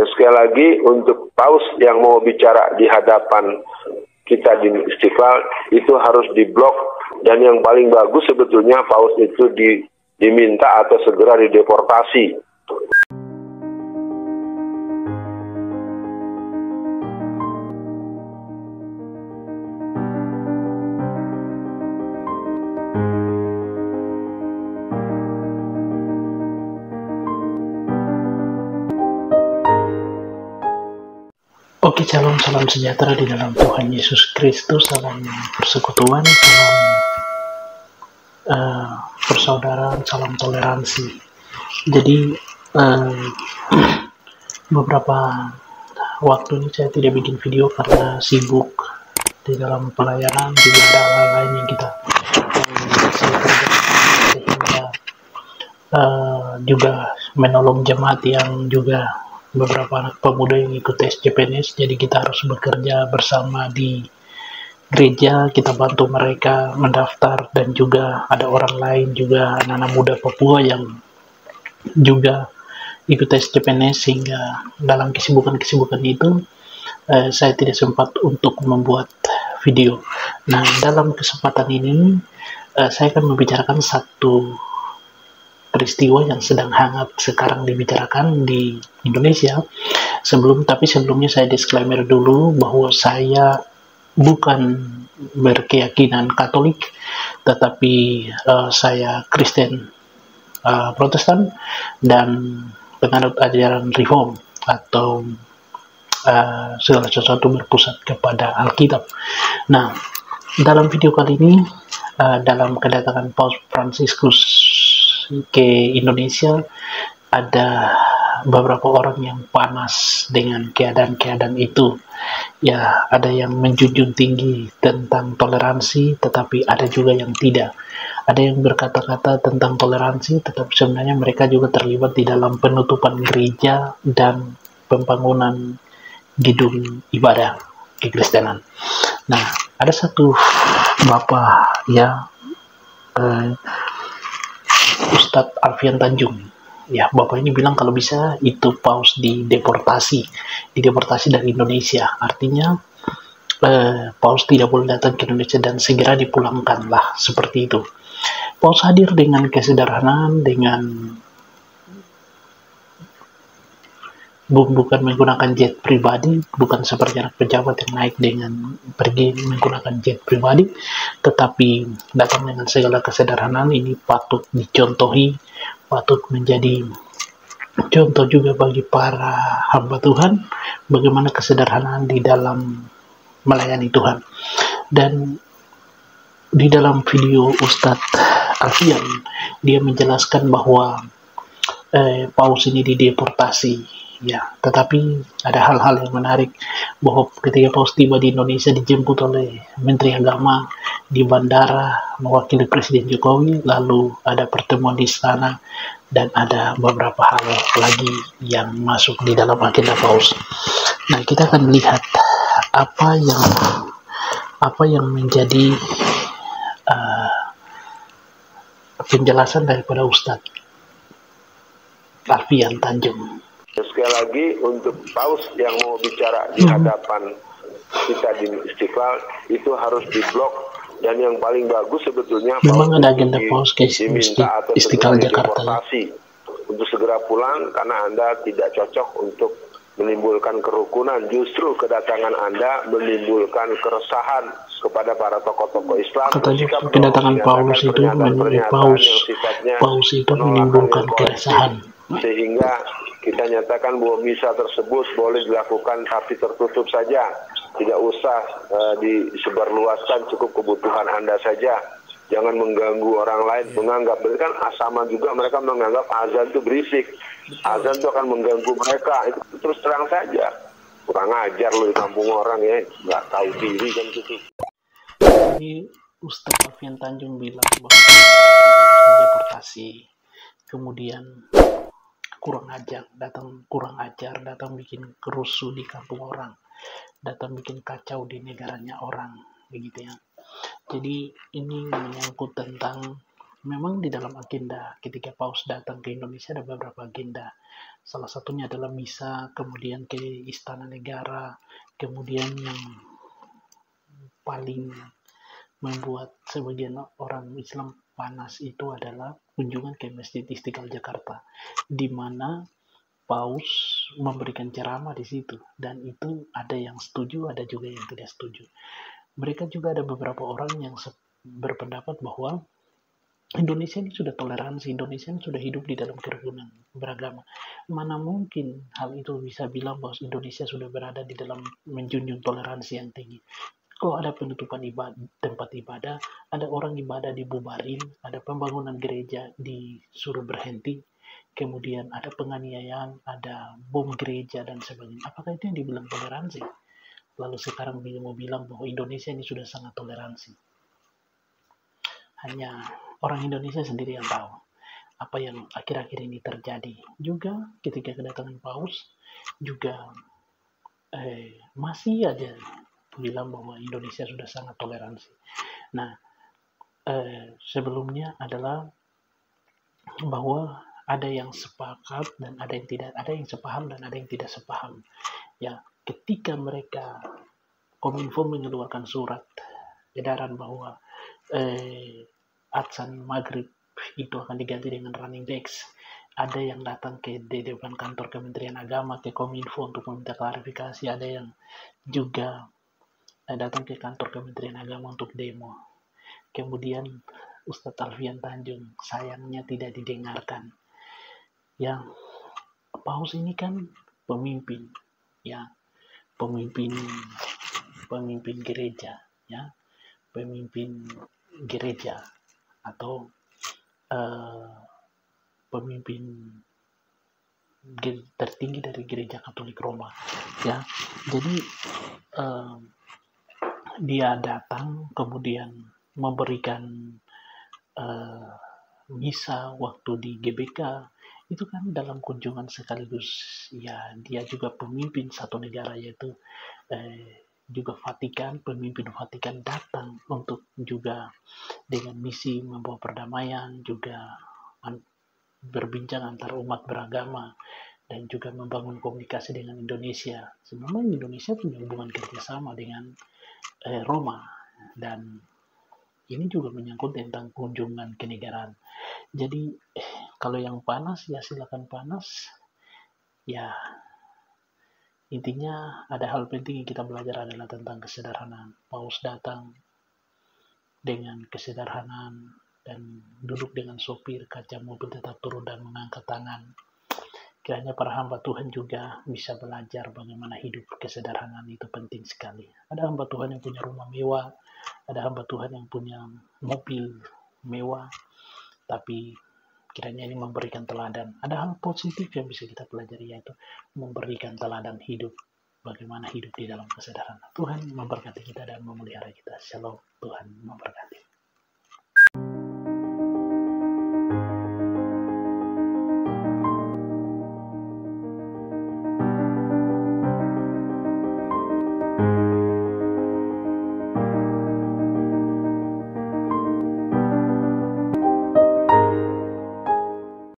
Sekali lagi, untuk paus yang mau bicara di hadapan kita di Istiqlal itu harus diblok, dan yang paling bagus sebetulnya paus itu diminta atau segera dideportasi. Oke, salam sejahtera di dalam Tuhan Yesus Kristus, salam persekutuan, salam persaudaraan, salam toleransi. Jadi beberapa waktu ini saya tidak bikin video karena sibuk di dalam pelayanan, juga ada hal lain yang saya kerjakan, sehingga juga menolong jemaat yang juga beberapa anak pemuda yang ikut tes CPNS, jadi kita harus bekerja bersama di gereja, kita bantu mereka mendaftar, dan juga ada orang lain juga anak-anak muda Papua yang juga ikut tes CPNS, sehingga dalam kesibukan itu saya tidak sempat untuk membuat video. Nah, dalam kesempatan ini saya akan membicarakan satu peristiwa yang sedang hangat sekarang dibicarakan di Indonesia. Sebelumnya saya disclaimer dulu bahwa saya bukan berkeyakinan Katolik, tetapi saya Kristen Protestan dan penganut ajaran Reform, atau segala sesuatu berpusat kepada Alkitab. Nah, dalam video kali ini, dalam kedatangan Paus Fransiskus ke Indonesia, ada beberapa orang yang panas dengan keadaan itu. Ya, ada yang menjunjung tinggi tentang toleransi, tetapi ada juga yang tidak. Ada yang berkata-kata tentang toleransi, tetapi sebenarnya mereka juga terlibat di dalam penutupan gereja dan pembangunan gedung ibadah kekristenan. Nah, ada satu bapak ya, Ustadz Alfian Tanjung. Ya, bapak ini bilang kalau bisa itu paus dideportasi dari Indonesia. Artinya paus tidak boleh datang ke Indonesia dan segera dipulangkan lah, seperti itu. Paus hadir dengan kesederhanaan, dengan bukan menggunakan jet pribadi, bukan seperti anak pejabat yang naik dengan pergi menggunakan jet pribadi, tetapi datang dengan segala kesederhanaan. Ini patut dicontohi, patut menjadi contoh juga bagi para hamba Tuhan, bagaimana kesederhanaan di dalam melayani Tuhan. Dan di dalam video Ustadz Alfian, dia menjelaskan bahwa paus ini dideportasi. Ya, tetapi ada hal-hal yang menarik, bahwa ketika paus tiba di Indonesia dijemput oleh Menteri Agama di bandara mewakili Presiden Jokowi, lalu ada pertemuan di istana, dan ada beberapa hal lagi yang masuk di dalam agenda paus. Nah, kita akan melihat apa yang menjadi penjelasan daripada Ustadz Alfian Tanjung. Sekali lagi, untuk paus yang mau bicara di hadapan kita di Istiqlal itu harus diblok, dan yang paling bagus sebetulnya memang ada agenda paus ke diminta atau Istiqlal segera Jakarta dideportasi untuk segera pulang, karena Anda tidak cocok untuk menimbulkan kerukunan. Justru kedatangan Anda menimbulkan keresahan kepada para tokoh-tokoh Islam. Katanya kedatangan Paus itu menimbulkan keresahan, sehingga kita nyatakan bahwa misa tersebut boleh dilakukan tapi tertutup saja, tidak usah disebarluaskan, cukup kebutuhan Anda saja. Jangan mengganggu orang lain, menganggap, berarti kan sama juga mereka menganggap azan itu berisik, azan itu akan mengganggu mereka. Itu terus terang saja, kurang ajar lo di kampung orang ya, nggak tahu diri kan gitu. Jadi Ustadz Alfian Tanjung bilang bahwa harus deportasi, kemudian kurang ajar, datang bikin kerusuh di kampung orang, datang bikin kacau di negaranya orang, begitu ya. Jadi ini menyangkut tentang memang di dalam agenda ketika Paus datang ke Indonesia ada beberapa agenda. Salah satunya adalah misa, kemudian ke Istana Negara, kemudian yang paling membuat sebagian orang Islam panas itu adalah kunjungan ke Masjid Istiqlal Jakarta, di mana Paus memberikan ceramah di situ, dan itu ada yang setuju, ada juga yang tidak setuju. Mereka juga ada beberapa orang yang berpendapat bahwa Indonesia ini sudah toleransi, Indonesia ini sudah hidup di dalam kerukunan beragama. Mana mungkin hal itu bisa bilang bahwa Indonesia sudah berada di dalam menjunjung toleransi yang tinggi. Kok ada penutupan tempat ibadah, ada orang ibadah dibubarin, ada pembangunan gereja disuruh berhenti, kemudian ada penganiayaan, ada bom gereja dan sebagainya. Apakah itu yang dibilang toleransi? Lalu sekarang mau bilang bahwa Indonesia ini sudah sangat toleransi. Hanya orang Indonesia sendiri yang tahu apa yang akhir-akhir ini terjadi. Juga ketika kedatangan Paus, juga masih aja bilang bahwa Indonesia sudah sangat toleransi. Nah, sebelumnya adalah bahwa ada yang sepakat dan ada yang tidak, ada yang sepaham dan ada yang tidak sepaham. Ya, ketika mereka Kominfo mengeluarkan surat edaran bahwa adzan maghrib itu akan diganti dengan running text. Ada yang datang ke depan kantor Kementerian Agama, ke Kominfo untuk meminta klarifikasi. Ada yang juga datang ke kantor Kementerian Agama untuk demo. Kemudian Ustadz Alfian Tanjung sayangnya tidak didengarkan. Ya, Paus ini kan pemimpin, ya, pemimpin gereja, ya, pemimpin gereja atau pemimpin tertinggi dari gereja Katolik Roma, ya. Jadi dia datang kemudian memberikan misa waktu di GBK itu kan dalam kunjungan sekaligus, ya, dia juga pemimpin satu negara, yaitu juga Vatikan, pemimpin Vatikan datang untuk juga dengan misi membawa perdamaian, juga berbincang antar umat beragama, dan juga membangun komunikasi dengan Indonesia. Sebenarnya Indonesia punya hubungan kerjasama dengan Roma, dan ini juga menyangkut tentang kunjungan kenegaraan. Jadi kalau yang panas ya silakan panas, ya intinya ada hal penting yang kita belajar adalah tentang kesederhanaan. Paus datang dengan kesederhanaan dan duduk dengan sopir, kaca mobil tetap turun dan mengangkat tangan. Kiranya para hamba Tuhan juga bisa belajar bagaimana hidup kesederhanaan itu penting sekali. Ada hamba Tuhan yang punya rumah mewah, ada hamba Tuhan yang punya mobil mewah, tapi kiranya ini memberikan teladan. Ada hal positif yang bisa kita pelajari, yaitu memberikan teladan hidup. Bagaimana hidup di dalam kesederhanaan. Tuhan memberkati kita dan memelihara kita. Shalom. Tuhan memberkati.